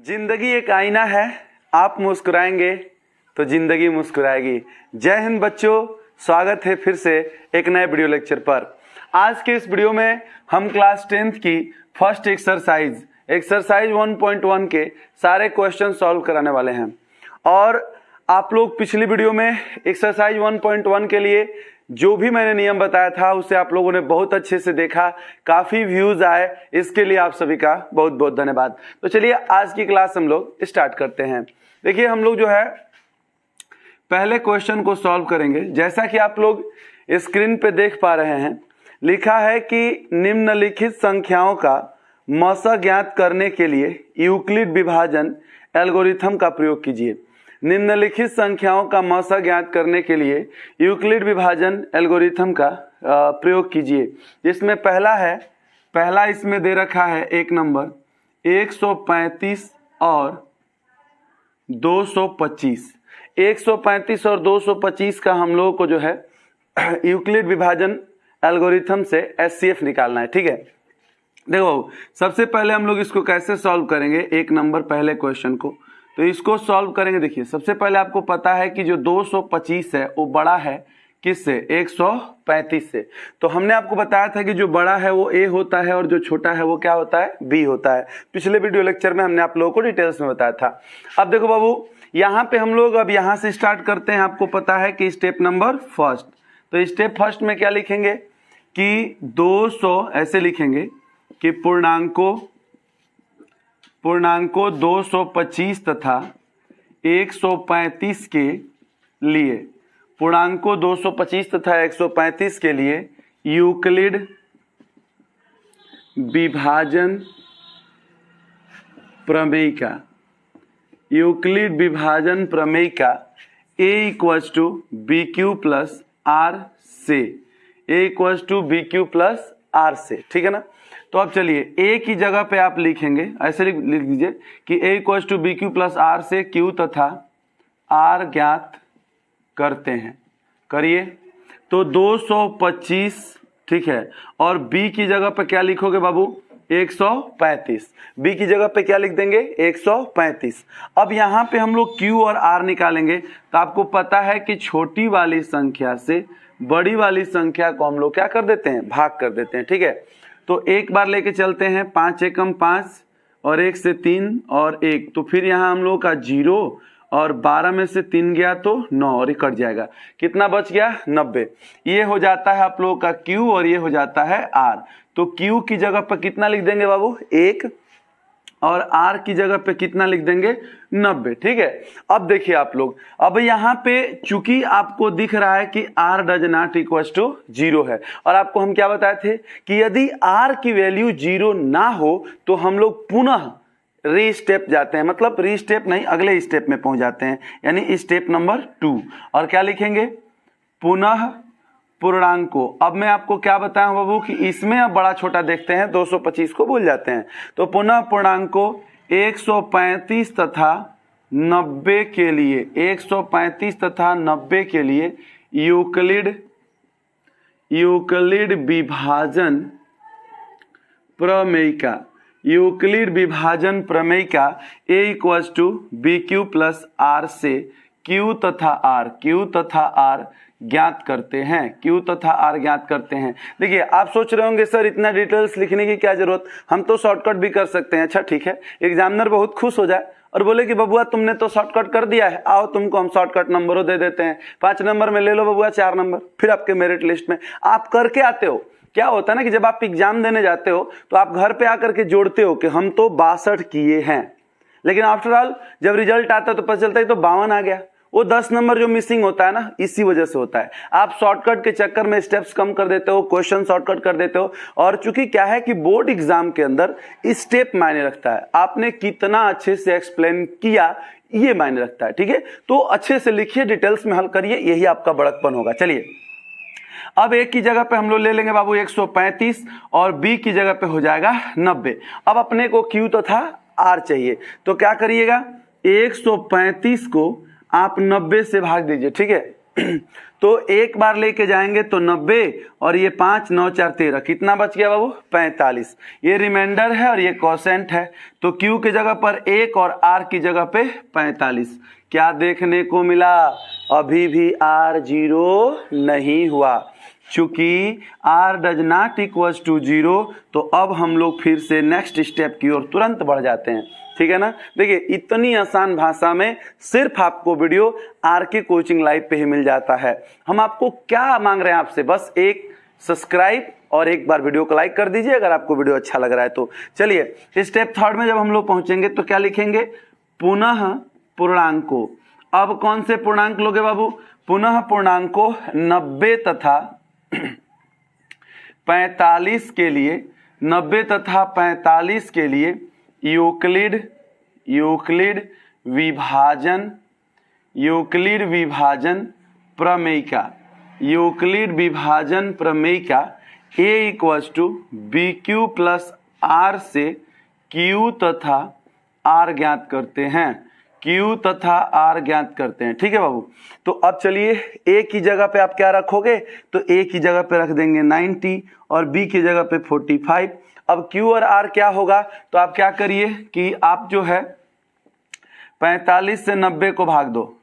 जिंदगी एक आईना है, आप मुस्कुराएंगे तो जिंदगी मुस्कुराएगी। जय हिंद बच्चों, स्वागत है फिर से एक नए वीडियो लेक्चर पर। आज के इस वीडियो में हम क्लास 10th की फर्स्ट एक्सरसाइज 1.1 के सारे क्वेश्चन सॉल्व कराने वाले हैं। और आप लोग पिछली वीडियो में एक्सरसाइज 1.1 के लिए जो भी मैंने नियम बताया था उसे आप लोगों ने बहुत अच्छे से देखा, काफी व्यूज आए, इसके लिए आप सभी का बहुत बहुत धन्यवाद। तो चलिए आज की क्लास हम लोग स्टार्ट करते हैं। देखिए हम लोग जो है पहले क्वेश्चन को सॉल्व करेंगे। जैसा कि आप लोग स्क्रीन पे देख पा रहे हैं, लिखा है कि निम्नलिखित संख्याओं का मौसा ज्ञात करने के लिए यूक्लिड विभाजन एल्गोरिथम का प्रयोग कीजिए। निम्नलिखित संख्याओं का मौसा ज्ञात करने के लिए यूक्लिड विभाजन एल्गोरिथम का प्रयोग कीजिए। जिसमें पहला इसमें दे रखा है एक नंबर 135 और 225। 135 और 225 का हम लोगों को जो है यूक्लिड विभाजन एल्गोरिथम से एचसीएफ निकालना है। ठीक है, देखो सबसे पहले हम लोग इसको कैसे सॉल्व करेंगे, एक नंबर पहले क्वेश्चन को तो इसको सॉल्व करेंगे। देखिए सबसे पहले आपको पता है कि जो 225 है वो बड़ा है किससे, 135 से। तो हमने आपको बताया था कि जो बड़ा है वो ए होता है और जो छोटा है वो क्या होता है, बी होता है। पिछले वीडियो लेक्चर में हमने आप लोगों को डिटेल्स में बताया था। अब देखो बाबू, यहाँ पे हम लोग अब यहाँ से स्टार्ट करते हैं। आपको पता है कि स्टेप नंबर फर्स्ट, तो स्टेप फर्स्ट में क्या लिखेंगे कि 200 ऐसे लिखेंगे कि पूर्णांकों 225 तथा 135 के लिए, पूर्णांकों 225 तथा 135 के लिए यूक्लिड विभाजन प्रमेय का A = BQ + R से, A = BQ + R से, ठीक है ना। तो अब चलिए A की जगह पे आप लिखेंगे, ऐसे लिख दीजिए कि A = BQ + R से Q तथा R ज्ञात करते हैं। करिए, तो 225, ठीक है, और B की जगह पे क्या लिखोगे बाबू, 135। B की जगह पे क्या लिख देंगे, 135। अब यहाँ पे हम लोग Q और R निकालेंगे। तो आपको पता है कि छोटी वाली संख्या से बड़ी वाली संख्या को हम लोग क्या कर देते हैं, भाग कर देते हैं। ठीक है, तो एक बार लेके चलते हैं, 5 एकम 5 और 1 से 3 और 1, तो फिर यहाँ हम लोग का 0 और 12 में से 3 गया तो 9 और ये कट जाएगा। कितना बच गया, 90। ये हो जाता है आप लोगों का Q और ये हो जाता है R। तो Q की जगह पर कितना लिख देंगे बाबू, 1, और R की जगह पे कितना लिख देंगे, 90। ठीक है, अब देखिए आप लोग, अब यहाँ पे चूंकि आपको दिख रहा है कि R ≠ 0 है, और आपको हम क्या बताए थे कि यदि R की वैल्यू 0 ना हो तो हम लोग पुनः रीस्टेप जाते हैं, मतलब रीस्टेप नहीं, अगले स्टेप में पहुंच जाते हैं, यानी स्टेप नंबर 2। और क्या लिखेंगे, पुनः पूर्णांकों। अब मैं आपको क्या बताया बाबू कि इसमें अब बड़ा छोटा देखते हैं, 225 को भूल जाते हैं। तो पुनः पूर्णांकों 135 तथा 90 के लिए, 135 तथा 90 के लिए यूक्लिड विभाजन प्रमेय का A = BQ + R से Q तथा R ज्ञात करते हैं। देखिए आप सोच रहे होंगे सर इतना डिटेल्स लिखने की क्या जरूरत, हम तो शॉर्टकट भी कर सकते हैं। अच्छा ठीक है, एग्जामिनर बहुत खुश हो जाए और बोले कि बबुआ तुमने तो शॉर्टकट कर दिया है, आओ तुमको हम शॉर्टकट नंबरों दे देते हैं, 5 नंबर में ले लो बबुआ 4 नंबर, फिर आपके मेरिट लिस्ट में। आप करके आते हो, क्या होता है ना कि जब आप एग्जाम देने जाते हो तो आप घर पे आकर के जोड़ते हो कि हम तो 62 किए हैं, लेकिन आफ्टर ऑल जब रिजल्ट आता है तो पता चलता है तो 52 आ गया। वो 10 नंबर जो मिसिंग होता है ना, इसी वजह से होता है। आप शॉर्टकट के चक्कर में स्टेप्स कम कर देते हो, क्वेश्चन शॉर्टकट कर देते हो, और चूंकि क्या है कि बोर्ड एग्जाम के अंदर स्टेप मायने रखता है, आपने कितना अच्छे से एक्सप्लेन किया ये मायने रखता है। ठीक है, तो अच्छे से लिखिए, डिटेल्स में हल करिए, यही आपका बड़कपन होगा। चलिए अब A की जगह पे हम लोग ले लेंगे बाबू 135 और B की जगह पे हो जाएगा 90। अब अपने को Q तथा R चाहिए, तो क्या करिएगा, 135 को आप 90 से भाग दीजिए। ठीक है, तो एक बार लेके जाएंगे तो 90 और ये 5 9 4 13 कितना बच गया बाबू 45। ये रिमाइंडर है और ये कोसेंट है, तो Q की जगह पर 1 और R की जगह पे 45। क्या देखने को मिला? अभी भी R 0 नहीं हुआ, चूंकि R does not equals to 0। तो अब हम लोग फिर से नेक्स्ट स्टेप की ओर तुरंत बढ़ जाते हैं, ठीक है ना। देखिए इतनी आसान भाषा में सिर्फ आपको वीडियो RK कोचिंग लाइव पे ही मिल जाता है। हम आपको क्या मांग रहे हैं आपसे, बस एक सब्सक्राइब और एक बार वीडियो को लाइक कर दीजिए अगर आपको वीडियो अच्छा लग रहा है तो। चलिए स्टेप थर्ड में जब हम लोग पहुंचेंगे तो क्या लिखेंगे? पुनः पूर्णांकों। अब कौन से पूर्णांक लोगे बाबू? पुनः पूर्णांकों 90 तथा 45 के लिए, 90 तथा 45 के लिए यूक्लिड विभाजन प्रमेय का A equals to BQ plus R से Q तथा R ज्ञात करते हैं, Q तथा R ज्ञात करते हैं, ठीक है बाबू। तो अब चलिए A की जगह पे आप क्या रखोगे? तो A की जगह पे रख देंगे 90 और B की जगह पे 45। अब Q और R क्या होगा? तो आप क्या करिए कि आप जो है 45 से 90 को भाग दो,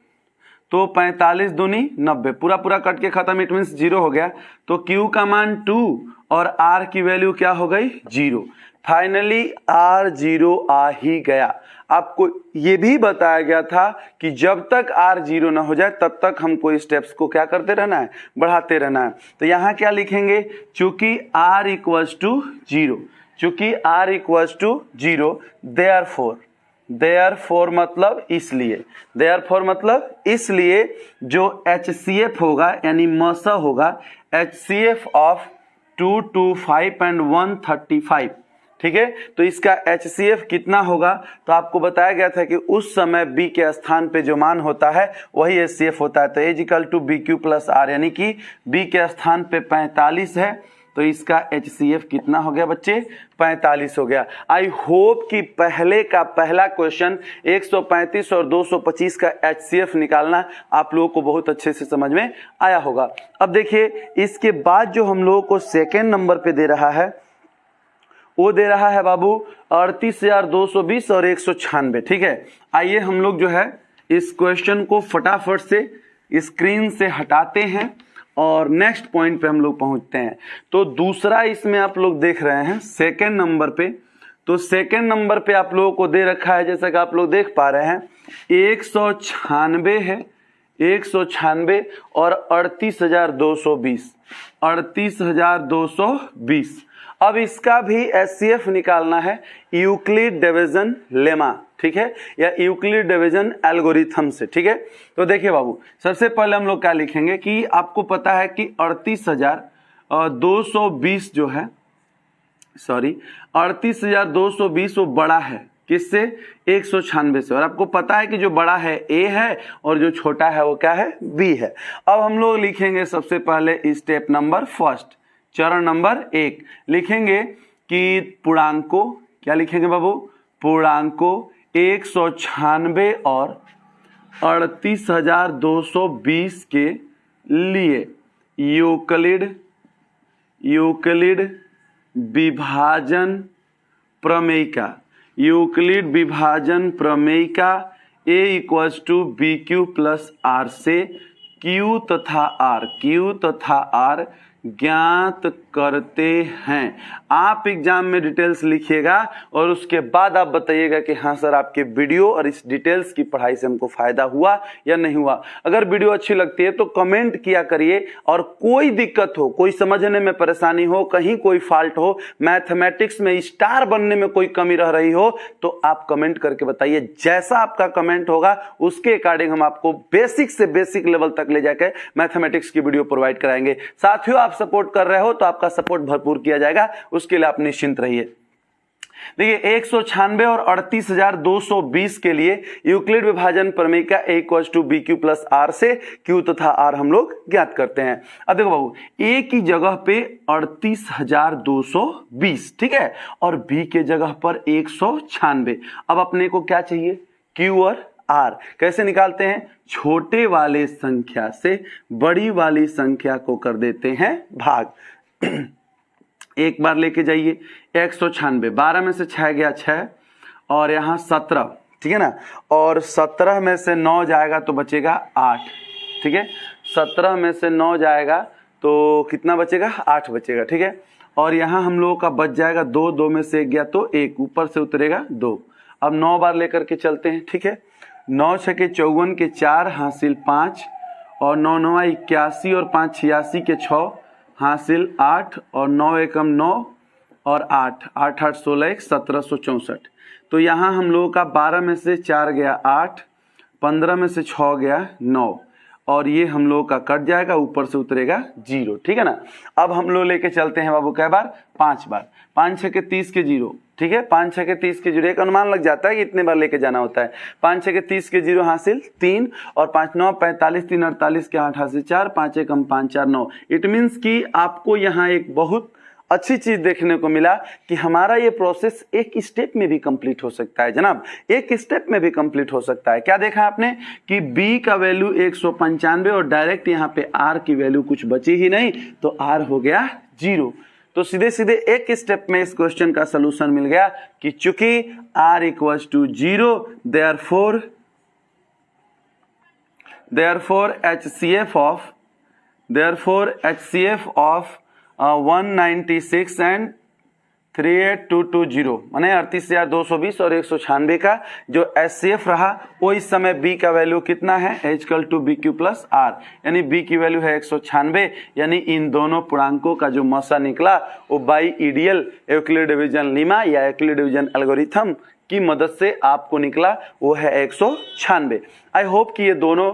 तो 45 दूनी 90, पूरा पूरा कट के खत्म, इट मीन्स 0 हो गया। तो Q का मान 2 और R की वैल्यू क्या हो गई? 0। फाइनली R 0 आ ही गया। आपको ये भी बताया गया था कि जब तक R 0 ना हो जाए तब तक हमको स्टेप्स को क्या करते रहना है? बढ़ाते रहना है। तो यहाँ क्या लिखेंगे? चूंकि R इक्वल्स टू 0, चूंकि R इक्वल्स टू 0, देयरफॉर मतलब इसलिए, देयरफॉर मतलब इसलिए जो HCF होगा यानी मसा होगा, HCF ऑफ 225 एंड 135, ठीक है। तो इसका HCF कितना होगा? तो आपको बताया गया था कि उस समय B के स्थान पे जो मान होता है वही HCF होता है। तो A equal to BQ plus R, यानी कि B के स्थान पे 45 है, तो इसका HCF कितना हो गया बच्चे? 45 हो गया। आई होप कि पहले का पहला क्वेश्चन 135 और 225 का HCF निकालना आप लोगों को बहुत अच्छे से समझ में आया होगा। अब देखिए इसके बाद जो हम लोगों को सेकेंड नंबर पे दे रहा है वो दे रहा है बाबू 38,220 और 196, ठीक है। आइए हम लोग जो है इस क्वेश्चन को फटाफट से स्क्रीन से हटाते हैं और नेक्स्ट पॉइंट पे हम लोग पहुंचते हैं। तो दूसरा इसमें आप लोग देख रहे हैं सेकेंड नंबर पे, तो सेकेंड नंबर पे आप लोगों को दे रखा है जैसा कि आप लोग देख पा रहे हैं 196 है, 196 और 38,220। अब इसका भी HCF निकालना है यूक्लिड डिवीजन लेमा, ठीक है, या यूक्लिड डिवीजन एल्गोरिथम से, ठीक है। तो देखिए बाबू सबसे पहले हम लोग क्या लिखेंगे कि आपको पता है कि 38,220 जो है, सॉरी 38,220 वो बड़ा है किससे? 196 से, और आपको पता है कि जो बड़ा है A है और जो छोटा है वो क्या है? B है। अब हम लोग लिखेंगे सबसे पहले स्टेप नंबर फर्स्ट, चरण नंबर 1 लिखेंगे कि पूर्णांकों, क्या लिखेंगे बाबू? पूर्णांकों 196 और 38,220 के लिए यूक्लिड विभाजन प्रमेय का A equals to BQ plus R से Q तथा R ज्ञात करते हैं। आप एग्जाम में डिटेल्स लिखिएगा और उसके बाद आप बताइएगा कि हाँ सर आपके वीडियो और इस डिटेल्स की पढ़ाई से हमको फायदा हुआ या नहीं हुआ। अगर वीडियो अच्छी लगती है तो कमेंट किया करिए, और कोई दिक्कत हो, कोई समझने में परेशानी हो, कहीं कोई फॉल्ट हो, मैथमेटिक्स में स्टार बनने में कोई कमी रह रही हो तो आप कमेंट करके बताइए। जैसा आपका कमेंट होगा उसके अकॉर्डिंग हम आपको बेसिक से बेसिक लेवल तक ले जाकर मैथमेटिक्स की वीडियो प्रोवाइड कराएंगे। साथियों आप सपोर्ट कर रहे हो तो आपका सपोर्ट भरपूर किया जाएगा, उसके लिए आप निश्चिंत रहिए। देखिए 196 और 38,220 के लिए यूक्लिड विभाजन प्रमेय का A equals to BQ plus R से Q तथा R हम लोग ज्ञात करते हैं। अब देखो बाबू A की जगह पे 38,220, ठीक है, और B के जगह पर 196। अब अपने को क्या चाहिए? Q और आर। कैसे निकालते हैं? छोटे वाले संख्या से बड़ी वाली संख्या को कर देते हैं भाग। एक बार लेके जाइए 196, 12 में से 6 गया 6 और यहाँ 17, ठीक है ना, और 17 में से 9 जाएगा तो बचेगा 8, ठीक है, 17 में से 9 जाएगा तो कितना बचेगा? 8 बचेगा, ठीक है। और यहाँ हम लोगों का बच जाएगा 2, 2 में से 1 गया तो 1, ऊपर से उतरेगा 2। अब 9 बार लेकर के चलते हैं, ठीक है। 9 6 के 54 के 4 हासिल 5 और 9 9 81 और 5 86 के 6 हासिल 8 और 9 एकम 9 और 8 8 8 16 1 1764। तो यहाँ हम लोगों का 12 में से 4 गया 8, 15 में से 6 गया 9 और ये हम लोगों का कट जाएगा, ऊपर से उतरेगा 0, ठीक है ना। अब हम लोग लेके चलते हैं बाबू कै बार? 5 बार। 5 6 के 30 के 0, ठीक है, 5 6 के 30 के 0, एक अनुमान लग जाता है कि इतने बार लेके जाना होता है। 5 6 के 30 के 0 हासिल 3 और 5 9 45 3 48 के 8 हासिल 4, 5 1 5 4 9। इट मीन्स कि आपको यहाँ एक बहुत अच्छी चीज देखने को मिला कि हमारा ये प्रोसेस एक स्टेप में भी कंप्लीट हो सकता है जनाब, एक स्टेप में भी कंप्लीट हो सकता है। क्या देखा आपने कि b का वैल्यू 195 और डायरेक्ट यहाँ पे r की वैल्यू कुछ बची ही नहीं तो r हो गया 0। तो सीधे सीधे एक स्टेप में इस क्वेश्चन का सोल्यूशन मिल गया कि चूंकि r equals to 0 therefore HCF of 196 and 38220 माने 38,220 और 196 का जो HCF रहा वो इस समय B का वैल्यू कितना है? H=BQ + R, यानी B की वैल्यू है 196, यानी इन दोनों पूर्णांकों का जो मौसा निकला वो by ideal Euclid division lemma या यूक्लिड डिवीजन एल्गोरिथम की मदद से आपको निकला, वो है 196। आई होप कि ये दोनों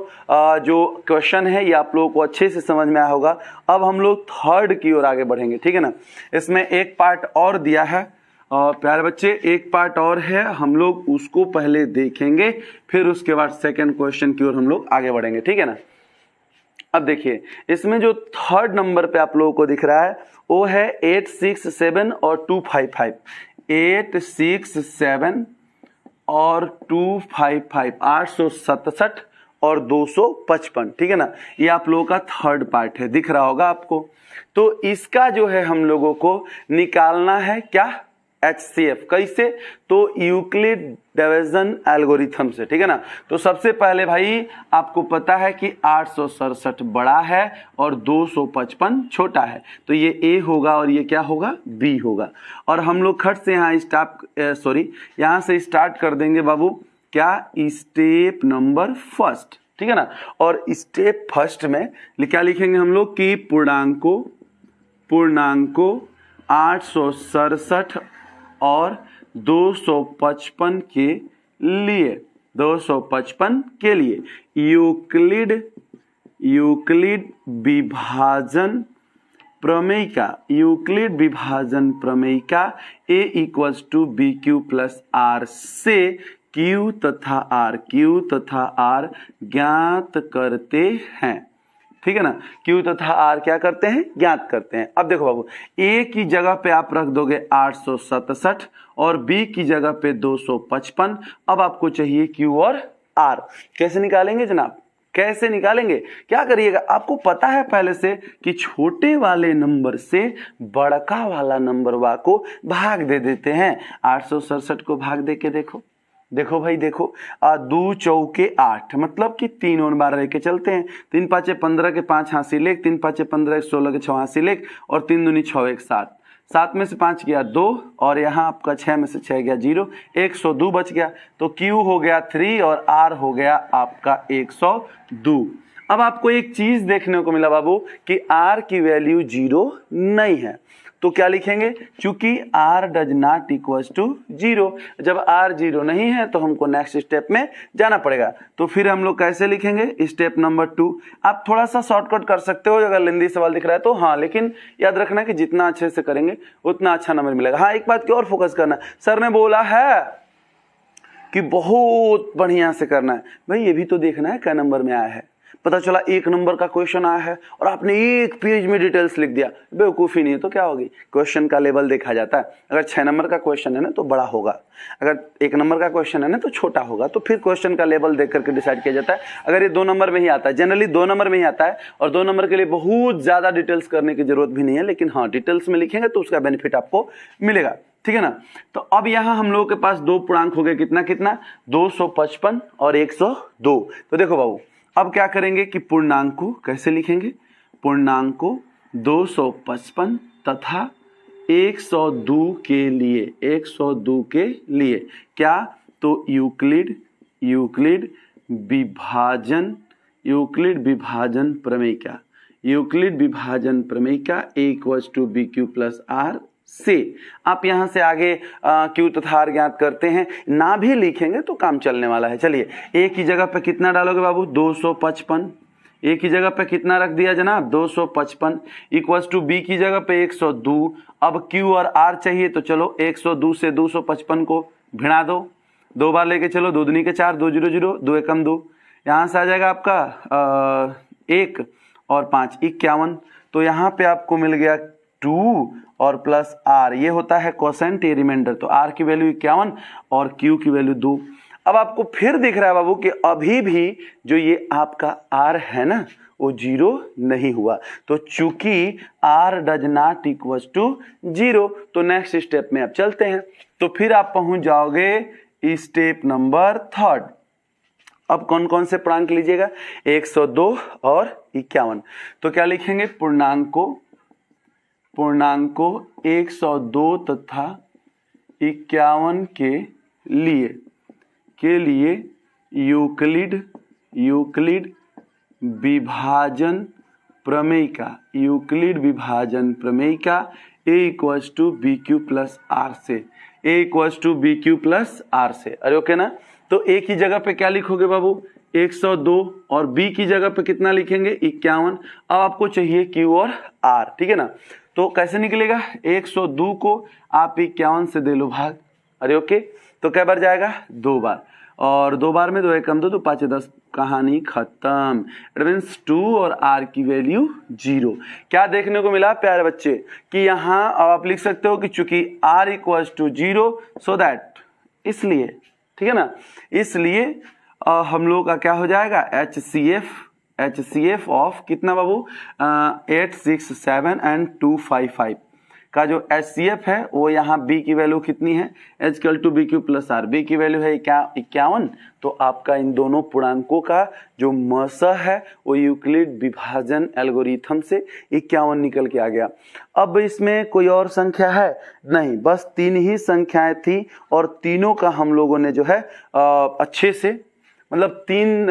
जो क्वेश्चन है ये आप लोगों को अच्छे से समझ में आया होगा। अब हम लोग थर्ड की ओर आगे बढ़ेंगे, ठीक है ना। इसमें एक पार्ट और दिया है प्यारे बच्चे, एक पार्ट और है, हम लोग उसको पहले देखेंगे फिर उसके बाद सेकंड क्वेश्चन की ओर हम लोग आगे बढ़ेंगे, ठीक है ना। अब देखिए इसमें जो थर्ड नंबर पे आप लोगों को दिख रहा है वो है 867 और 255, 867 और 255, 867 और 255, ठीक है ना। ये आप लोगों का थर्ड पार्ट है, दिख रहा होगा आपको। तो इसका जो है हम लोगों को निकालना है क्या? HCF। कैसे? तो यूक्लिड डिवीजन एल्गोरिथम से, ठीक है ना। तो सबसे पहले भाई आपको पता है कि 867 बड़ा है और 255 छोटा है, तो ये A होगा और ये क्या होगा? B होगा। और हम लोग खट से यहाँ यहाँ से स्टार्ट कर देंगे बाबू, क्या? स्टेप नंबर फर्स्ट, ठीक है ना। और स्टेप फर्स्ट में क्या लिखेंगे हम लोग कि पूर्णांकों 867 और 255 के लिए यूक्लिड विभाजन प्रमेय का A=BQ + R से Q तथा R ज्ञात करते हैं, ठीक है ना। Q तथा R क्या करते हैं? ज्ञात करते हैं। अब देखो बाबू, A की जगह पे आप रख दोगे 867 और B की जगह पे 255। अब आपको चाहिए Q और R। कैसे निकालेंगे जनाब? कैसे निकालेंगे? क्या करिएगा, आपको पता है पहले से कि छोटे वाले नंबर से बड़का वाला नंबर वा को भाग दे देते हैं। 867 को भाग दे के देखो भाई, देखो 2 चौके 8, मतलब कि 3 और 12 लेके चलते हैं। 3 5 15 के 5 हासिल 1, 3 5 15 16 के 6 हासिल 1 और 3 दूनी 6 1 7, 7 में से 5 गया 2 और यहाँ आपका 6 में से 6 गया 0, 102 बच गया। तो Q हो गया 3 और R हो गया आपका 102। अब आपको एक चीज देखने को मिला बाबू कि R की वैल्यू 0 नहीं है, तो क्या लिखेंगे? चूंकि R does not equals to 0, जब R 0 नहीं है तो हमको नेक्स्ट स्टेप में जाना पड़ेगा। तो फिर हम लोग कैसे लिखेंगे? Step number 2। आप थोड़ा सा शॉर्टकट कर सकते हो अगर लेंदी सवाल दिख रहा है तो, हाँ, लेकिन याद रखना कि जितना अच्छे से करेंगे उतना अच्छा नंबर मिलेगा। हाँ, एक बात की और फोकस करना, सर ने बोला है कि बहुत बढ़िया से करना है, भाई ये भी तो देखना है क्या नंबर में आया है। पता चला 1 नंबर का क्वेश्चन आया है और आपने 1 पेज में डिटेल्स लिख दिया, बेवकूफ़ी नहीं है तो क्या होगी, क्वेश्चन का लेवल देखा जाता है। अगर 6 नंबर का क्वेश्चन है ना तो बड़ा होगा, अगर 1 नंबर का क्वेश्चन है ना तो छोटा होगा, तो फिर क्वेश्चन का लेवल देख करके डिसाइड किया जाता है। अगर ये 2 नंबर में ही आता है, जनरली 2 नंबर में ही आता है, और 2 नंबर के लिए बहुत ज़्यादा डिटेल्स करने की जरूरत भी नहीं है, लेकिन हाँ डिटेल्स में लिखेंगे तो उसका बेनिफिट आपको मिलेगा, ठीक है ना। तो अब यहाँ हम लोगों के पास 2 पूर्णांक हो गए, कितना कितना, 255 और 102। तो देखो बाबू, अब क्या करेंगे कि पूर्णांक को कैसे लिखेंगे, पूर्णांक को 255 तथा 102 के लिए, 102 के लिए क्या, तो यूक्लिड विभाजन प्रमेय का, यूक्लिड विभाजन प्रमेय का A = BQ + R से आप यहां से आगे Q तथा R ज्ञात करते हैं, ना भी लिखेंगे तो काम चलने वाला है। चलिए A की जगह पे कितना डालोगे बाबू, 255, A की जगह पे कितना रख दिया जनाब, 255 = B की जगह पे 102। अब Q और R चाहिए तो चलो 102 से 255 को भिड़ा दो, 2 बार लेके चलो, 2 दूनी के 4, 2 0 0, 2 एकम 2, यहाँ से आ जाएगा आपका 1 और 5 51। तो यहाँ पे आपको मिल गया 2 और प्लस R, ये होता है कोसेंट, ये रिमाइंडर, तो R की वैल्यू 51 और Q की वैल्यू 2। अब आपको फिर दिख रहा है बाबू कि अभी भी जो ये आपका R है ना वो 0 नहीं हुआ, तो चूंकि R does not equal to 0, तो नेक्स्ट स्टेप में आप चलते हैं, तो फिर आप पहुंच जाओगे स्टेप नंबर 3। अब कौन कौन से पूर्णांक लीजिएगा, 102 और 51। तो क्या लिखेंगे, पूर्णांक को 102 तथा 51 के लिए यूक्लिड विभाजन प्रमेय का, A = BQ + R से, A = BQ + R से। अरे ओके ना। तो A की जगह पे क्या लिखोगे बाबू, 102, और B की जगह पे कितना लिखेंगे, 51। अब आपको चाहिए Q और R, ठीक है ना। तो कैसे निकलेगा, 102 को आप 51 से दे लो भाग, अरे ओके, तो कै बार जाएगा, 2 बार, और 2 बार में 2 एकम 2, तो 5 10, कहानी खत्म। इट मीन्स 2 और R की वैल्यू 0। क्या देखने को मिला प्यारे बच्चे, कि यहाँ आप लिख सकते हो कि चूंकि R = 0, सो दैट, इसलिए, ठीक है ना, इसलिए हम लोग का क्या हो जाएगा, HCF ऑफ कितना बाबू, 867 एंड 255 का जो HCF है वो यहाँ B की वैल्यू कितनी है, H = BQ + R, B की वैल्यू है 51। तो आपका इन दोनों पूर्णांकों का जो मसा है वो यूक्लिड विभाजन एल्गोरिथम से 51 निकल के आ गया। अब इसमें कोई और संख्या है नहीं, बस 3 ही संख्याएं थी, और तीनों का हम लोगों ने जो है अच्छे से, मतलब 3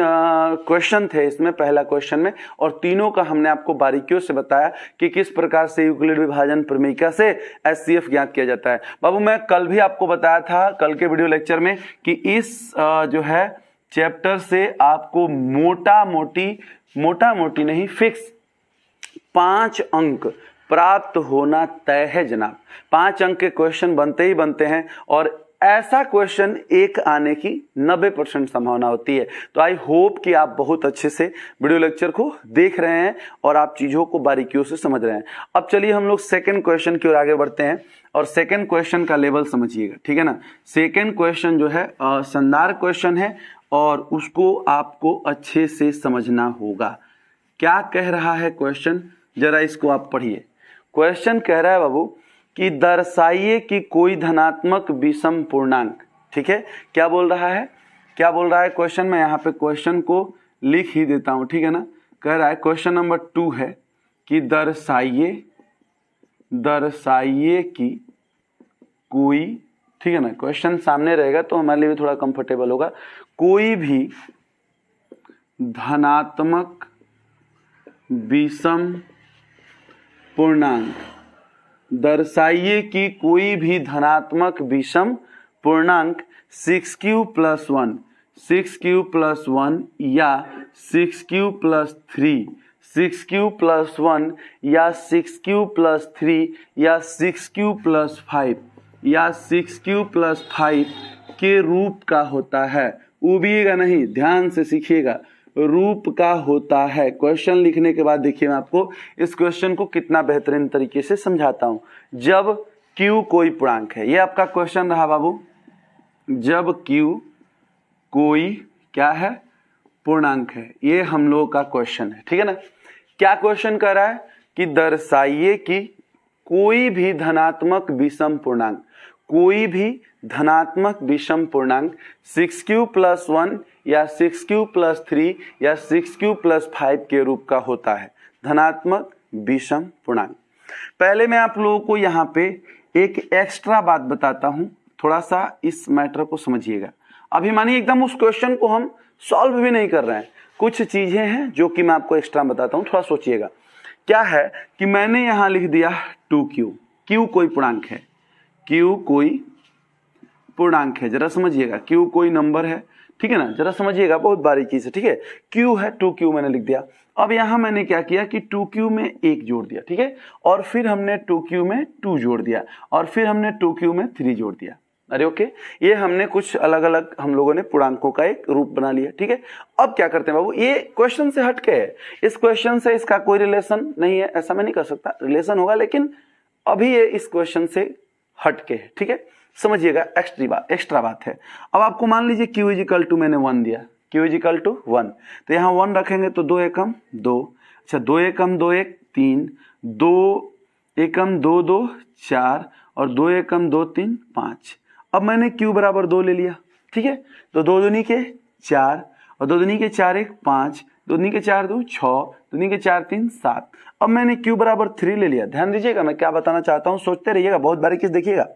क्वेश्चन थे इसमें, पहला क्वेश्चन में, और तीनों का हमने आपको बारीकियों से बताया कि किस प्रकार से यूक्लिड विभाजन प्रमेय से HCF ज्ञात किया जाता है। बाबू मैं कल भी आपको बताया था, कल के वीडियो लेक्चर में, कि इस जो है चैप्टर से आपको मोटा मोटी नहीं, फिक्स 5 अंक प्राप्त होना तय है जनाब। 5 अंक के क्वेश्चन बनते ही बनते हैं, और ऐसा क्वेश्चन एक आने की 90% संभावना होती है। तो आई होप कि आप बहुत अच्छे से वीडियो लेक्चर को देख रहे हैं और आप चीजों को बारीकियों से समझ रहे हैं। अब चलिए हम लोग सेकंड क्वेश्चन की ओर आगे बढ़ते हैं, और सेकंड क्वेश्चन का लेवल समझिएगा, ठीक है ना। सेकंड क्वेश्चन जो है शानदार क्वेश्चन है, और उसको आपको अच्छे से समझना होगा। क्या कह रहा है क्वेश्चन, जरा इसको आप पढ़िए। क्वेश्चन कह रहा है बाबू कि दर्शाइए कि कोई धनात्मक विषम पूर्णांक, ठीक है। क्या बोल रहा है क्वेश्चन में, यहाँ पे क्वेश्चन को लिख ही देता हूं, ठीक है ना। कह रहा है क्वेश्चन नंबर 2 है कि दर्शाइए कि कोई, ठीक है ना, क्वेश्चन सामने रहेगा तो हमारे लिए भी थोड़ा कंफर्टेबल होगा। कोई भी धनात्मक विषम पूर्णांक, दर्शाइए कि कोई भी धनात्मक विषम पूर्णांक 6q + 1, 6q + 1 या 6q + 3, 6q + 1 या 6q + 3 या 6q + 5 या 6q + 5 के रूप का होता है। उबिएगा नहीं, ध्यान से सीखिएगा। रूप का होता है। क्वेश्चन लिखने के बाद देखिए मैं आपको इस क्वेश्चन को कितना बेहतरीन तरीके से समझाता हूं। जब Q कोई पूर्णांक है, ये आपका क्वेश्चन रहा बाबू, जब Q कोई क्या है, पूर्णांक है, ये हम लोगों का क्वेश्चन है, ठीक है ना। क्या क्वेश्चन कर रहा है कि दर्शाइए कि कोई भी धनात्मक विषम पूर्णांक, कोई भी धनात्मक विषम पूर्णांक 6Q + 1 या 6Q + 3 या 6Q + 5 के रूप का होता है, धनात्मक विषम पूर्णांक। पहले मैं आप लोगों को यहाँ पे एक एक्स्ट्रा बात बताता हूं, थोड़ा सा इस मैटर को समझिएगा। अभी मानिए एकदम उस क्वेश्चन को हम सॉल्व भी नहीं कर रहे हैं, कुछ चीजें हैं जो कि मैं आपको एक्स्ट्रा बताता हूं, थोड़ा सोचिएगा। क्या है कि मैंने यहां लिख दिया 2Q, Q कोई पूर्णांक है, Q कोई पूर्णांक है, जरा समझिएगा, Q कोई नंबर है, ठीक है ना, जरा समझिएगा, बहुत बारीकी से, ठीक है। Q है, 2Q मैंने लिख दिया। अब यहां मैंने क्या किया कि 2Q में 1 जोड़ दिया, ठीक है, और फिर हमने 2Q में 2 जोड़ दिया, और फिर हमने 2Q में 3 जोड़ दिया। अरे ओके, ये हमने कुछ अलग अलग हम लोगों ने पूर्णांकों का एक रूप बना लिया, ठीक है। अब क्या करते हैं बाबू, ये क्वेश्चन से हटके है, इस क्वेश्चन से इसका कोई रिलेशन नहीं है, ऐसा मैं नहीं कर सकता, रिलेशन होगा लेकिन अभी ये इस क्वेश्चन से हटके है, ठीक है। समझिएगा, एक्स्ट्रा बात है। अब आपको मान लीजिए Q = मैंने 1 दिया, Q = 1, तो यहाँ 1 रखेंगे तो 2 एकम 2, अच्छा 2 एकम 2 1 3, 2 एकम 2 2 4 और 2 एकम 2 3 5। अब मैंने Q = 2 ले लिया, ठीक है, तो 2 दूनी के 4 और 2 दूनी के 4 1 5, 2 दूनी के 4 2 6, 2 दूनी के 4 3 7। अब मैंने Q = 3 ले लिया। ध्यान दीजिएगा मैं क्या बताना चाहता हूं, सोचते रहिएगा, बहुत बारीकी से देखिएगा।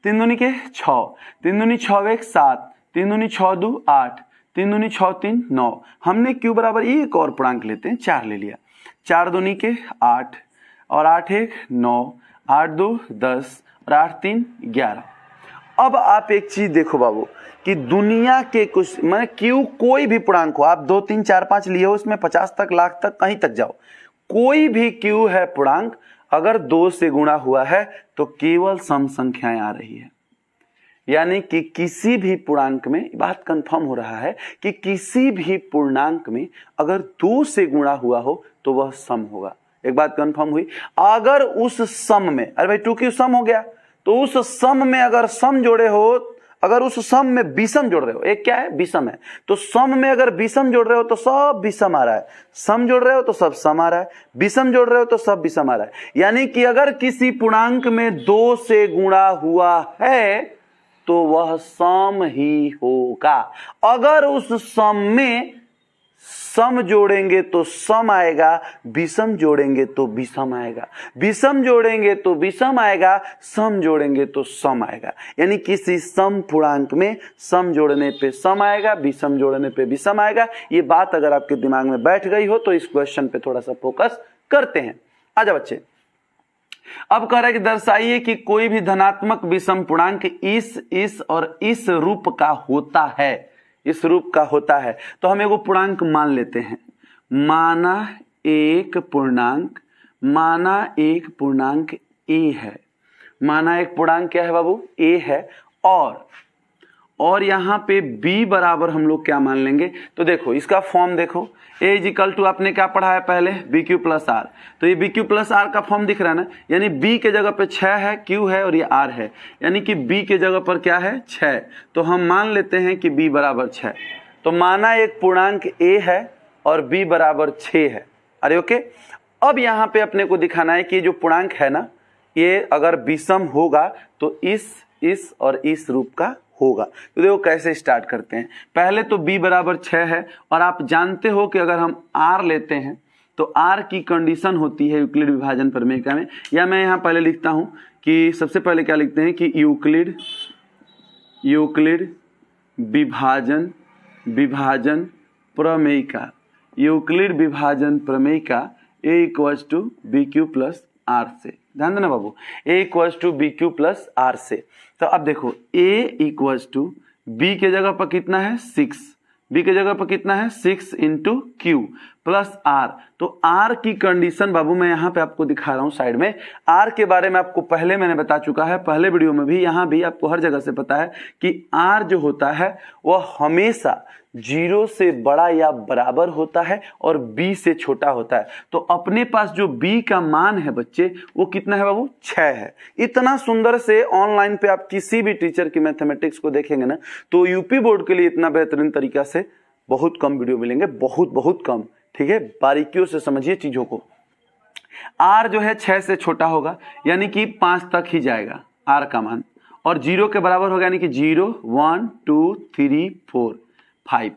3 दूनी के 6, 3 दूनी 6 1 7, 3 दूनी 6 2 8, 3 दूनी 6 3 9। हमने Q = एक और पूर्णांक लेते हैं, 4 ले लिया, 4 दूनी के 8 और 8 1 9, 8 2 10 और 8 3 11। अब आप एक चीज देखो बाबू कि दुनिया के कुछ माने Q कोई भी पूर्णांक हो, आप 2 3 4 5 लिए हो, उसमें 50 तक लाख तक कहीं तक जाओ, कोई भी Q है पूर्णांक, अगर 2 से गुणा हुआ है तो केवल सम संख्याएं आ रही है। यानी कि किसी भी पूर्णांक में, बात कंफर्म हो रहा है कि किसी भी पूर्णांक में अगर 2 से गुणा हुआ हो तो वह सम होगा। एक बात कंफर्म हुई। अगर उस सम में, अरे भाई 2Q सम हो गया, तो उस सम में अगर सम जोड़े हो, अगर उस सम में विषम जोड़ रहे हो, एक क्या है विषम है, तो सम में अगर विषम जोड़ रहे हो तो सब विषम आ रहा है, सम जोड़ रहे हो तो सब सम आ रहा है, विषम जोड़ रहे हो तो सब विषम आ रहा है। यानी कि अगर किसी पूर्णांक में 2 से गुणा हुआ है तो वह सम ही होगा। अगर उस सम में सम जोड़ेंगे तो सम आएगा, विषम जोड़ेंगे तो विषम आएगा, विषम जोड़ेंगे तो विषम आएगा, सम जोड़ेंगे तो सम आएगा। यानी किसी सम पूर्णांक में सम जोड़ने पे सम आएगा, विषम जोड़ने पे विषम आएगा। ये बात अगर आपके दिमाग में बैठ गई हो तो इस क्वेश्चन पे थोड़ा सा फोकस करते हैं। आजा बच्चे, अब कह रहा है कि दर्शाइए कि कोई भी धनात्मक विषम पूर्णांक इस और इस रूप का होता है, इस रूप का होता है। तो हम एगो पूर्णांक मान लेते हैं, माना एक पूर्णांक a है, माना एक पूर्णांक क्या है बाबू, a है, और यहां पे b बराबर हम लोग क्या मान लेंगे, तो देखो इसका फॉर्म देखो, a = आपने क्या पढ़ा है पहले, BQ + R, तो ये BQ + R का फॉर्म दिख रहा है ना, यानी b के जगह पे 6 है, q है और ये r है, यानी कि b के जगह पर क्या है 6, तो हम मान लेते हैं कि b = 6। तो माना एक पूर्णांक a है और b = 6 है। अरे ओके, अब यहाँ पे अपने को दिखाना है कि जो पूर्णांक है ना, ये अगर विषम होगा तो इस और इस रूप का होगा। तो देखो कैसे स्टार्ट करते हैं। पहले तो b = 6 है, और आप जानते हो कि अगर हम r लेते हैं तो r की कंडीशन होती है यूक्लिड विभाजन प्रमेय में, या मैं यहाँ पहले लिखता हूं कि सबसे पहले क्या लिखते हैं कि यूक्लिड विभाजन प्रमेय का, यूक्लिड विभाजन प्रमेय का a = BQ + R से। ध्यान देना बाबू, a = BQ + R से। तो अब देखो a = b के जगह पर कितना है 6, b के जगह पर कितना है 6 × Q + R। तो R की कंडीशन बाबू मैं यहाँ पे आपको दिखा रहा हूँ साइड में। R के बारे में आपको पहले मैंने बता चुका है, पहले वीडियो में भी, यहाँ भी आपको हर जगह से पता है कि R जो होता है वह हमेशा 0 से बड़ा या बराबर होता है और b से छोटा होता है। तो अपने पास जो b का मान है बच्चे वो कितना है बाबू, 6 है। इतना सुंदर से ऑनलाइन पे आप किसी भी टीचर की मैथमेटिक्स को देखेंगे ना तो यूपी बोर्ड के लिए इतना बेहतरीन तरीका से बहुत कम वीडियो मिलेंगे, बहुत कम। ठीक है, बारीकियों से समझिए चीजों को। r जो है 6 से छोटा होगा यानी कि 5 तक ही जाएगा r का मान, और 0 के बराबर होगा यानी कि 0 1 2 3 4 5,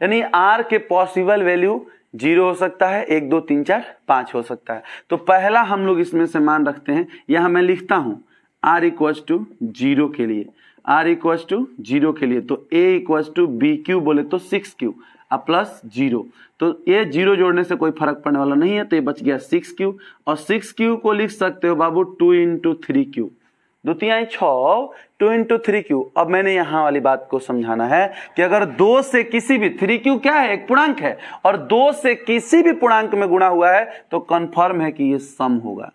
यानी r के पॉसिबल वैल्यू 0 हो सकता है, 1 2 3 4 5 हो सकता है। तो पहला हम लोग इसमें से मान रखते हैं, यहां मैं लिखता हूं r इक्वल्स टू 0 के लिए, r इक्वल्स टू 0 के लिए तो a equals to B Q बोले तो 6q प्लस 0, तो ये 0 जोड़ने से कोई फर्क पड़ने वाला नहीं है, तो ये बच गया 6q, और 6q को लिख सकते हो बाबू 2 इंटू 3q, 2 तिहाई 6, 2 इंटू 3q। अब मैंने यहां वाली बात को समझाना है कि अगर 2 से किसी भी, 3q क्या है, एक पूर्णांक है, और 2 से किसी भी पूर्णांक में गुणा हुआ है तो कंफर्म है कि ये सम होगा,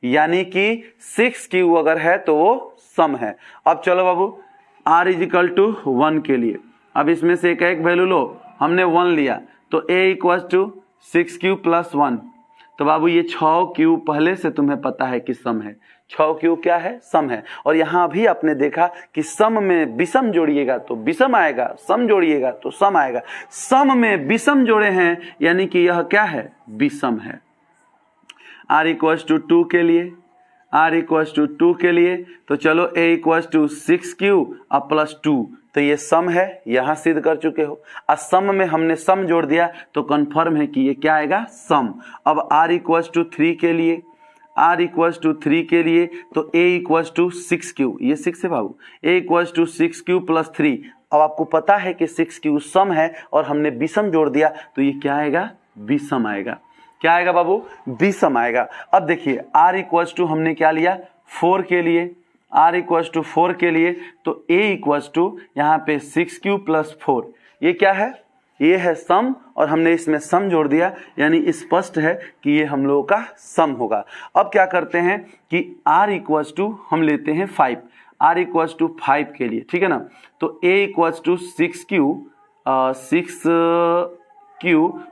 यानी कि 6q अगर है तो वो सम है। अब चलो बाबू r इजिकल टू 1 के लिए, अब इसमें से एक वैल्यू लो, हमने 1 लिया तो a equals to 6q plus 1, तो बाबू ये 6q पहले से तुम्हें पता है कि सम है, 6q क्या है, सम है। और यहां भी आपने देखा कि सम में विषम जोड़िएगा तो विषम आएगा, सम जोड़िएगा तो सम आएगा, सम में विषम जोड़े हैं यानी कि यह क्या है, विषम है। r इक्वल्स टू 2 के लिए, r इक्वल्स टू 2 के लिए तो चलो a equals to 6q plus 2, तो ये सम है, यहां सिद्ध कर चुके हो। और सम में हमने सम जोड़ दिया तो कंफर्म है कि ये क्या आएगा, सम। अब r इक्वल्स टू 3 के लिए, r इक्वल्स टू 3 के लिए तो a इक्वल्स टू 6q, ये 6 है बाबू, a equals to 6q plus 3। अब आपको पता है कि 6q सम है और हमने विषम जोड़ दिया तो ये क्या आएगा, विषम आएगा। क्या आएगा बाबू, विषम आएगा। अब देखिए r इक्वल्स टू हमने क्या लिया, 4 के लिए, r इक्वल्स टू 4 के लिए तो a इक्वल्स टू यहाँ पे 6q प्लस 4, ये क्या है, ये है सम, और हमने इसमें सम जोड़ दिया यानी स्पष्ट है कि ये हम लोगों का सम होगा। अब क्या करते हैं कि r इक्वल्स टू हम लेते हैं 5, r इक्वल्स टू 5 के लिए, ठीक है ना, तो a equals to 6q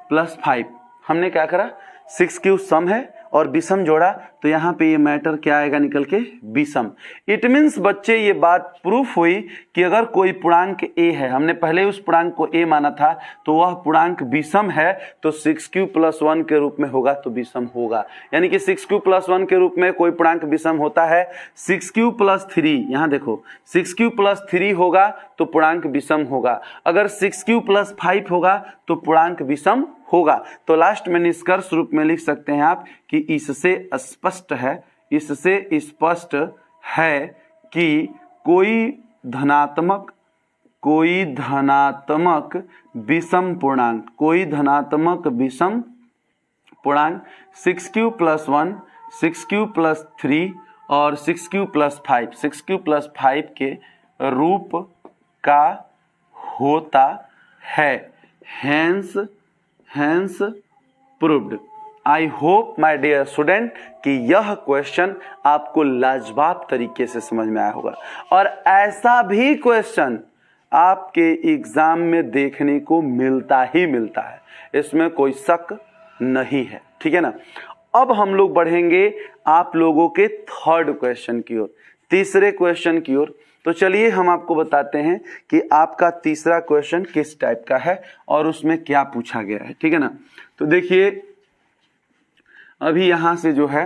plus 5, हमने क्या करा, 6q सम है और विषम जोड़ा तो यहाँ पे ये मैटर क्या आएगा निकल के, विषम। इट मीन्स बच्चे ये बात प्रूफ हुई कि अगर कोई पूर्णांक a है, हमने पहले उस पूर्णांक को a माना था, तो वह पूर्णांक विषम है तो 6q प्लस 1 के रूप में होगा तो विषम होगा, यानी कि 6q प्लस 1 के रूप में कोई पूर्णांक विषम होता है। 6q प्लस 3, यहाँ देखो 6q प्लस 3 होगा तो पूर्णांक विषम होगा, अगर 6q प्लस 5 होगा तो पूर्णांक विषम होगा। तो लास्ट में निष्कर्ष रूप में लिख सकते हैं आप कि इससे स्पष्ट है, इससे स्पष्ट है कि कोई धनात्मक विषम पूर्णांक, कोई धनात्मक विषम पूर्णांक 6q प्लस 1, 6q प्लस 3 और 6q प्लस 5, 6q प्लस 5 के रूप का होता है। Hence proved. I hope my dear student कि यह क्वेश्चन आपको लाजवाब तरीके से समझ में आया होगा, और ऐसा भी क्वेश्चन आपके एग्जाम में देखने को मिलता ही मिलता है, इसमें कोई शक नहीं है, ठीक है ना। अब हम लोग बढ़ेंगे आप लोगों के थर्ड क्वेश्चन की ओर, तीसरे क्वेश्चन की ओर। तो चलिए हम आपको बताते हैं कि आपका तीसरा क्वेश्चन किस टाइप का है और उसमें क्या पूछा गया है, ठीक है ना। तो देखिए अभी यहां से जो है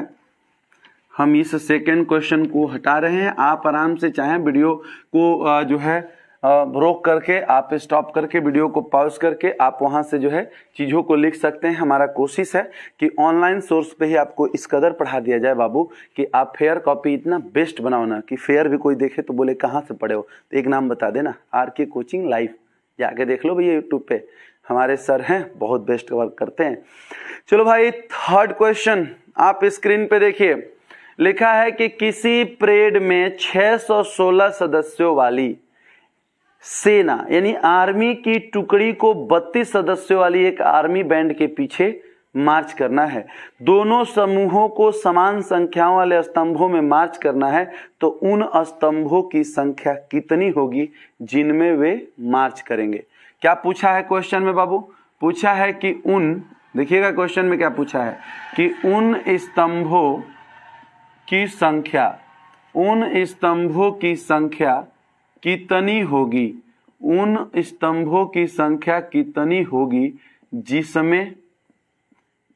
हम इस सेकंड क्वेश्चन को हटा रहे हैं। आप आराम से चाहें वीडियो को जो है रोक करके, आप स्टॉप करके वीडियो को पॉज करके आप वहां से जो है चीज़ों को लिख सकते हैं। हमारा कोशिश है कि ऑनलाइन सोर्स पे ही आपको इस कदर पढ़ा दिया जाए बाबू कि आप फेयर कॉपी इतना बेस्ट बनाओ ना कि फेयर भी कोई देखे तो बोले कहाँ से पढ़े हो। तो एक नाम बता देना, RK कोचिंग लाइव, जाके देख लो भैया यूट्यूब पे, हमारे सर हैं बहुत बेस्ट वर्क करते हैं। चलो भाई थर्ड क्वेश्चन आप स्क्रीन पे देखिए, लिखा है कि किसी परेड में 616 सदस्यों वाली सेना यानी आर्मी की टुकड़ी को 32 सदस्यों वाली एक आर्मी बैंड के पीछे मार्च करना है। दोनों समूहों को समान संख्याओं वाले स्तंभों में मार्च करना है, तो उन स्तंभों की संख्या कितनी होगी जिनमें वे मार्च करेंगे। क्या पूछा है क्वेश्चन में बाबू? पूछा है कि उन, देखिएगा क्वेश्चन में क्या पूछा है कि उन स्तंभों की संख्या, उन स्तंभों की संख्या कितनी होगी, उन स्तंभों की संख्या कितनी होगी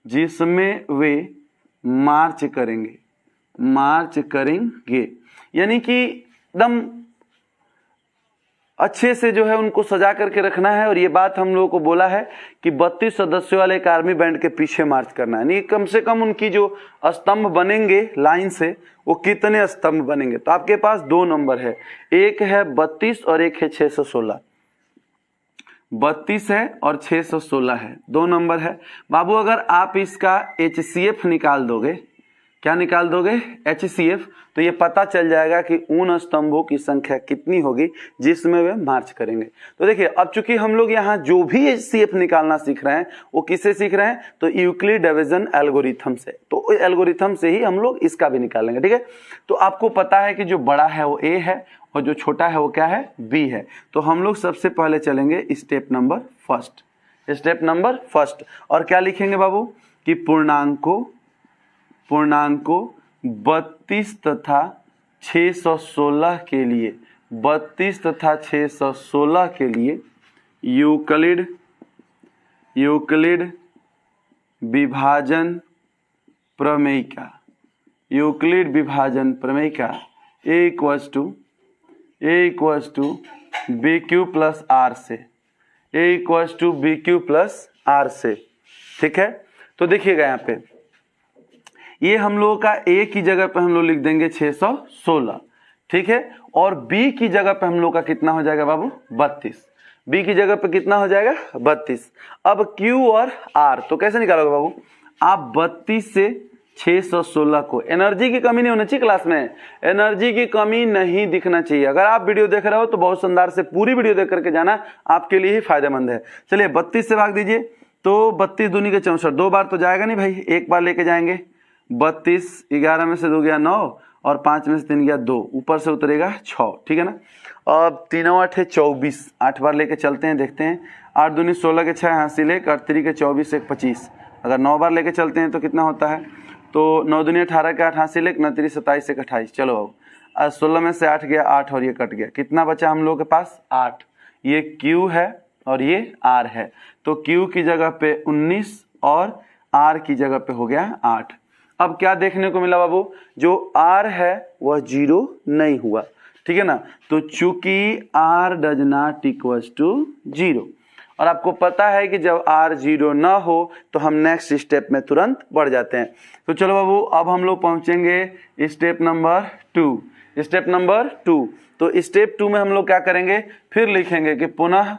जिसमें वे मार्च करेंगे। यानी कि एकदम अच्छे से जो है उनको सजा करके रखना है। और ये बात हम लोगों को बोला है कि 32 सदस्यों वाले एक आर्मी बैंड के पीछे मार्च करना है। यानी कम से कम उनकी जो स्तंभ बनेंगे लाइन से, वो कितने स्तंभ बनेंगे। तो आपके पास 2 नंबर है, एक है 32 और एक है 616। 32 है और 616 है, 2 नंबर है बाबू। अगर आप इसका HCF निकाल दोगे, क्या निकाल दोगे? HCF, तो ये पता चल जाएगा कि उन स्तंभों की संख्या कितनी होगी जिसमें वे मार्च करेंगे। तो देखिए, अब चूंकि हम लोग यहाँ जो भी HCF निकालना सीख रहे हैं वो किससे सीख रहे हैं? तो यूक्लिड डिवीजन एल्गोरिथम से। तो एल्गोरिथम से ही हम लोग इसका भी निकालेंगे, ठीक है। तो आपको पता है कि जो बड़ा है वो A है और जो छोटा है वो क्या है? B है। तो हम लोग सबसे पहले चलेंगे स्टेप नंबर फर्स्ट। और क्या लिखेंगे बाबू कि पूर्णांकों 32 तथा 616 के लिए, 32 तथा 616 के लिए यूक्लिड विभाजन प्रमेय A equals to BQ plus R से, ठीक है। तो देखिएगा यहाँ पे, ये हम लोगों का A की जगह पे हम लोग लिख देंगे 616, ठीक है। और B की जगह पे हम लोग का कितना हो जाएगा बाबू? 32। B की जगह पे कितना हो जाएगा? 32। अब Q और R तो कैसे निकालोगे बाबू? आप 32 से 616 को, एनर्जी की कमी नहीं होनी चाहिए क्लास में, एनर्जी की कमी नहीं दिखना चाहिए। अगर आप वीडियो देख रहे हो तो बहुत शानदार से पूरी वीडियो देख करके जाना, आपके लिए ही फायदेमंद है। चलिए 32 से भाग दीजिए, तो 32 दूनी के 64, 2 बार तो जाएगा नहीं भाई, एक बार लेके जाएंगे। 32, 11 में से 2 गया 9 और 5 में से 3 गया 2, ऊपर से उतरेगा 6, ठीक है ना। अब 3 8 है 24, 8 बार लेके चलते हैं, देखते हैं। 8 दूनी 16 के 6 हासिल है, 3 के 24 1 25। अगर 9 बार लेके चलते हैं तो कितना होता है? तो 9 दूनी 18 के 8 हासिल है, 3 27 1 28। चलो अब 16 में से 8 गया 8 और ये कट गया, कितना बचा हम लोग के पास? 8। ये Q है और ये R है, तो Q की जगह पे 19 और R की जगह पे हो गया 8। अब क्या देखने को मिला बाबू? जो R है वह 0 नहीं हुआ, ठीक है ना। तो चूंकि R does not equals to 0, और आपको पता है कि जब R 0 ना हो तो हम नेक्स्ट स्टेप में तुरंत बढ़ जाते हैं। तो चलो बाबू, अब हम लोग पहुंचेंगे स्टेप नंबर 2। तो स्टेप 2 में हम लोग क्या करेंगे? फिर लिखेंगे कि पुनः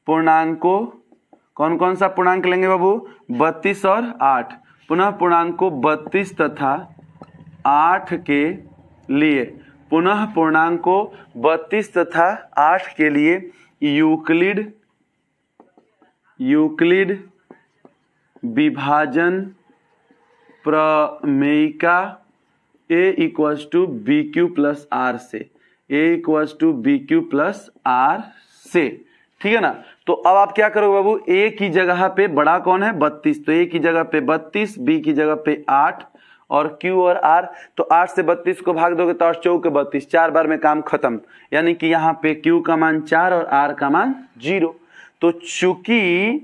पूर्णांकों, कौन सा पूर्णांक लेंगे बाबू? 32 और 8। पुनः पूर्णांकों 32 तथा 8 के लिए, पुनः पूर्णांकों 32 तथा 8 के लिए यूक्लिड विभाजन प्रमेयिका A equals to BQ plus R से, A equals to BQ plus R से, ठीक है ना। तो अब आप क्या करोगे बाबू? A की जगह पे बड़ा कौन है? 32, तो A की जगह पे 32, B की जगह पे 8 और Q और R। तो 8 से 32 को भाग दोगे तो 8 चौक 32, 4 बार में काम खत्म। यानी कि यहाँ पे Q का मान 4 और R का मान 0। तो चूंकि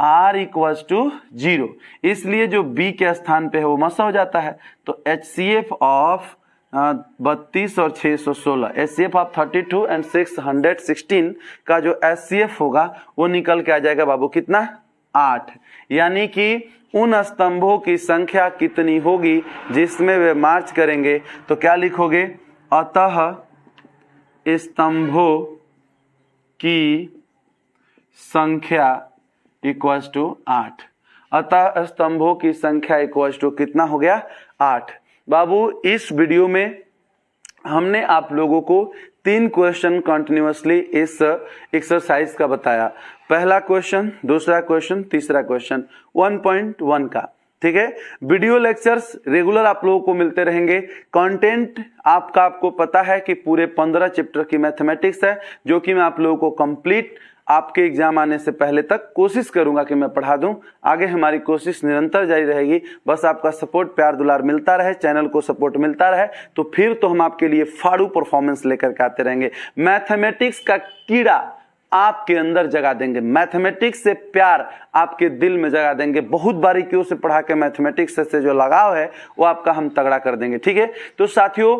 R इक्वल्स टू 0, इसलिए जो B के स्थान पे है वो मसा हो जाता है। तो HCF ऑफ 32 और 616, HCF ऑफ 32 एंड 616 का जो HCF होगा वो निकल के आ जाएगा बाबू कितना? 8। यानी कि उन स्तंभों की संख्या कितनी होगी जिसमें वे मार्च करेंगे। तो क्या लिखोगे? अतः स्तंभों की संख्या इक्वल्स टू 8। अतः स्तंभों की संख्या इक्वल्स टू कितना हो गया? 8। बाबू, इस वीडियो में हमने आप लोगों को 3 क्वेश्चन कंटिन्यूअसली इस एक्सरसाइज का बताया। पहला क्वेश्चन, दूसरा क्वेश्चन, तीसरा क्वेश्चन 1.1 का। ठीक है। वीडियो लेक्चर्स रेगुलर आप लोगों को मिलते रहेंगे। कंटेंट आपको पता है कि पूरे 15 चैप्टर की मैथमेटिक्स है, जो कि मैं आप लोगों को कंप्लीट आपके एग्जाम आने से पहले तक कोशिश करूंगा कि मैं पढ़ा दूं। आगे हमारी कोशिश निरंतर जारी रहेगी। बस आपका सपोर्ट, प्यार दुलार मिलता रहे, चैनल को सपोर्ट मिलता रहे, तो फिर तो हम आपके लिए फाड़ू परफॉर्मेंस लेकर के आते रहेंगे। मैथमेटिक्स का कीड़ा आपके अंदर जगा देंगे, मैथमेटिक्स से प्यार आपके दिल में जगा देंगे। बहुत बारीकियों से पढ़ा के मैथमेटिक्स से जो लगाव है वो आपका हम तगड़ा कर देंगे, ठीक है। तो साथियों,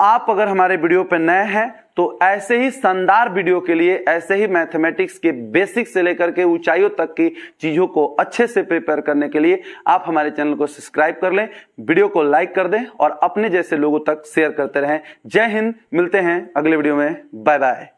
आप अगर हमारे वीडियो पे नए हैं तो ऐसे ही शानदार वीडियो के लिए, ऐसे ही मैथमेटिक्स के बेसिक से लेकर के ऊंचाइयों तक की चीजों को अच्छे से प्रिपेयर करने के लिए आप हमारे चैनल को सब्सक्राइब कर लें, वीडियो को लाइक कर दें और अपने जैसे लोगों तक शेयर करते रहें। जय हिंद, मिलते हैं अगले वीडियो में, बाय बाय।